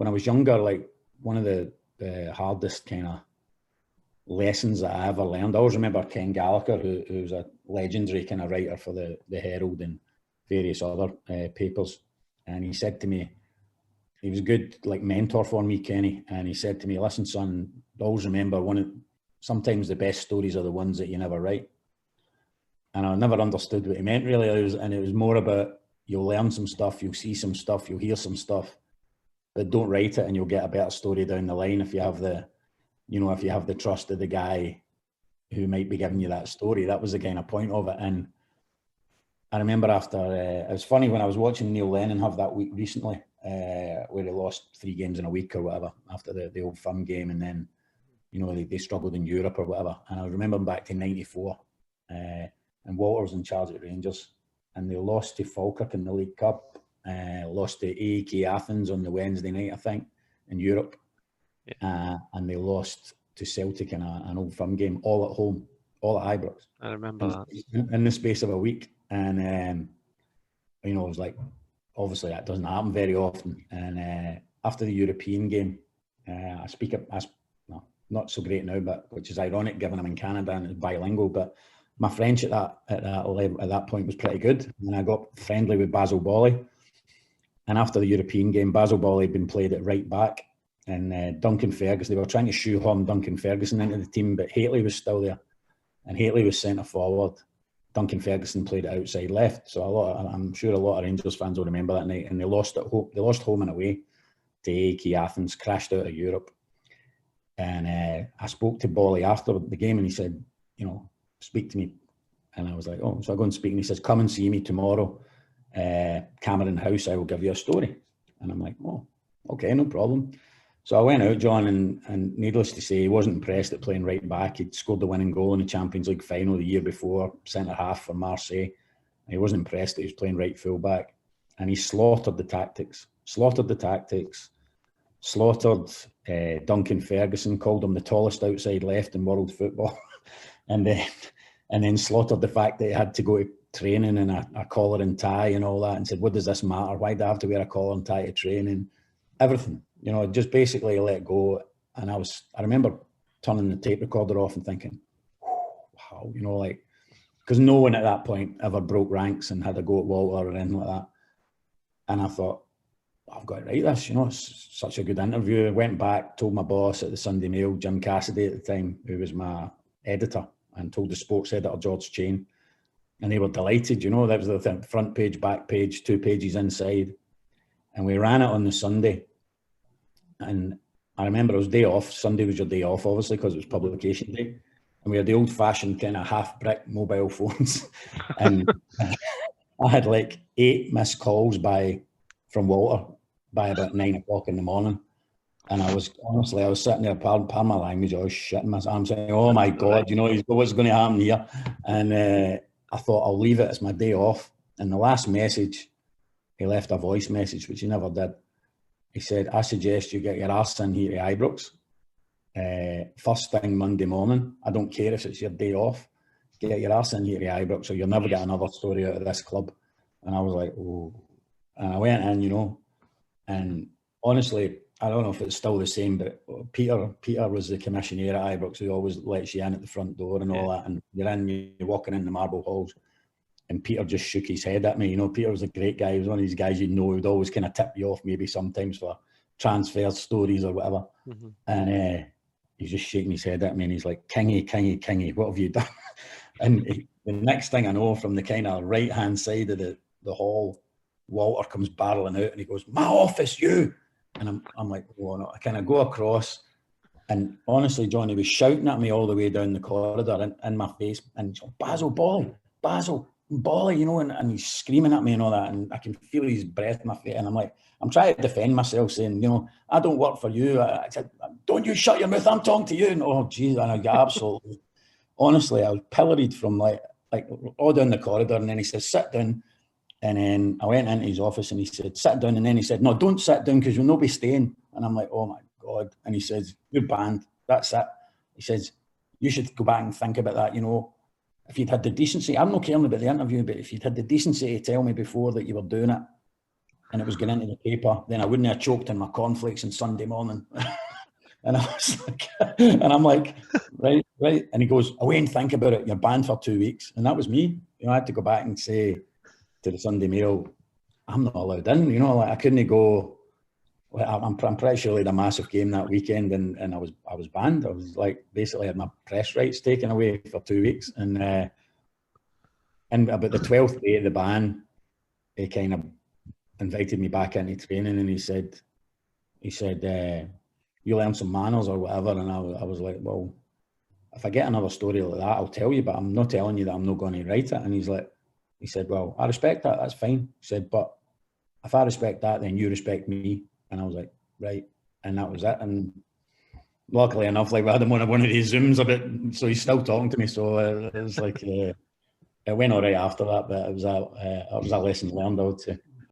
when I was younger, like one of the hardest kind of lessons that I ever learned. I always remember Ken Gallagher, who's a legendary kind of writer for the Herald and various other papers. And he said to me, he was a good like mentor for me, Kenny. And he said to me, listen, son, always remember sometimes the best stories are the ones that you never write. And I never understood what he meant really. It was more about you'll learn some stuff, you'll see some stuff, you'll hear some stuff, but don't write it and you'll get a better story down the line if you have the trust of the guy who might be giving you that story. That was the kind of point of it. And I remember after, it was funny when I was watching Neil Lennon have that week recently, where he lost 3 games in a week or whatever after the Old Firm game, and then, they struggled in Europe or whatever. And I remember back to '94, and Walter was in charge at Rangers, and they lost to Falkirk in the League Cup, lost to AEK Athens on the Wednesday night, I think, in Europe. Yeah. And they lost to Celtic in an Old Firm game, all at home, all at Ibrox. I remember that. In the space of a week. And, it was like, obviously that doesn't happen very often. And after the European game, I speak up, not so great now, but which is ironic given I'm in Canada and it's bilingual, but my French at that point was pretty good. And I got friendly with Basile Boli. And after the European game, Basile Boli had been played at right back. And Duncan Ferguson, they were trying to shoehorn Duncan Ferguson into the team, but Haitley was still there. And Haitley was centre forward. Duncan Ferguson played it outside left. So I'm sure a lot of Rangers fans will remember that night. And they lost at home. They lost home and away to AEK Athens, crashed out of Europe. And I spoke to Bolly after the game, and he said, speak to me. And I was like, oh, so I go and speak. And he says, come and see me tomorrow. Cameron House, I will give you a story. And I'm like, oh, okay, no problem. So I went out, John, and needless to say, he wasn't impressed at playing right back. He'd scored the winning goal in the Champions League final the year before, centre-half for Marseille. And he wasn't impressed that he was playing right full-back. And he slaughtered Duncan Ferguson, called him the tallest outside left in world football. and then slaughtered the fact that he had to go to training in a collar and tie and all that, and said, what does this matter? Why do I have to wear a collar and tie to training? Everything. Just basically let go. And I remember turning the tape recorder off and thinking, wow, because no one at that point ever broke ranks and had a go at Walter or anything like that. And I thought, I've got to write this, it's such a good interview. I went back, told my boss at the Sunday Mail, Jim Cassidy at the time, who was my editor, and told the sports editor, George Chain. And they were delighted, that was the front page, back page, 2 pages inside. And we ran it on the Sunday. And I remember it was day off. Sunday was your day off, obviously, because it was publication day. And we had the old-fashioned kind of half-brick mobile phones. And I had like 8 missed calls from Walter by about 9 o'clock in the morning. And I was sitting there, pardon my language, I was shitting myself. I'm saying, oh my God, what's going to happen here? And I thought, I'll leave it. It's my day off. And the last message, he left a voice message, which he never did. He said, I suggest you get your arse in here to Ibrox. First thing Monday morning. I don't care if it's your day off. Get your arse in here to Ibrox, or you'll never get another story out of this club. And I was like, oh. And I went in, and honestly, I don't know if it's still the same, but Peter was the commissioner at Ibrox, who always lets you in at the front door and all that. And you're walking in the marble halls. And Peter just shook his head at me. Peter was a great guy. He was one of these guys who'd always kind of tip you off maybe sometimes for transfer stories or whatever. Mm-hmm. And he's just shaking his head at me, and he's like, Kingy, what have you done? And the next thing I know, from the kind of right-hand side of the hall, Walter comes barreling out and he goes, my office, you! And I'm like, oh no. I kind of go across, and honestly, John, he was shouting at me all the way down the corridor in my face, and he's like, Basile Boli, and he's screaming at me and all that, and I can feel his breath in my face, and I'm like, I'm trying to defend myself, saying, I don't work for you. I said, don't you shut your mouth, I'm talking to you. And oh, geez, and I got absolutely, honestly, I was pilloried from like all down the corridor, and then he says, sit down. And then I went into his office and he said, sit down. And then he said, no, don't sit down because you'll not be staying. And I'm like, oh my God. And he says, you're banned. That's it. He says, you should go back and think about that. If you'd had the decency, I'm not caring about the interview, but if you'd had the decency to tell me before that you were doing it, and it was getting into the paper, then I wouldn't have choked on my cornflakes on Sunday morning. And I was like, and I'm like, right. And he goes, away and think about it. You're banned for 2 weeks. And that was me. I had to go back and say to the Sunday Mail, I'm not allowed in. Like I couldn't go. I'm pretty sure I had a massive game that weekend, and I was banned. I was like, basically had my press rights taken away for 2 weeks. And about the 12th day of the ban, he kind of invited me back into training, and he said, you learn some manners or whatever. And I was like, well, if I get another story like that, I'll tell you, but I'm not telling you that I'm not going to write it. And he said, well, I respect that. That's fine. He said, but if I respect that, then you respect me. And I was like, right. And that was it. And luckily enough, like we had him on one of these Zooms a bit, so he's still talking to me. So it was like, it went all right after that, but it was a lesson learned, I would say.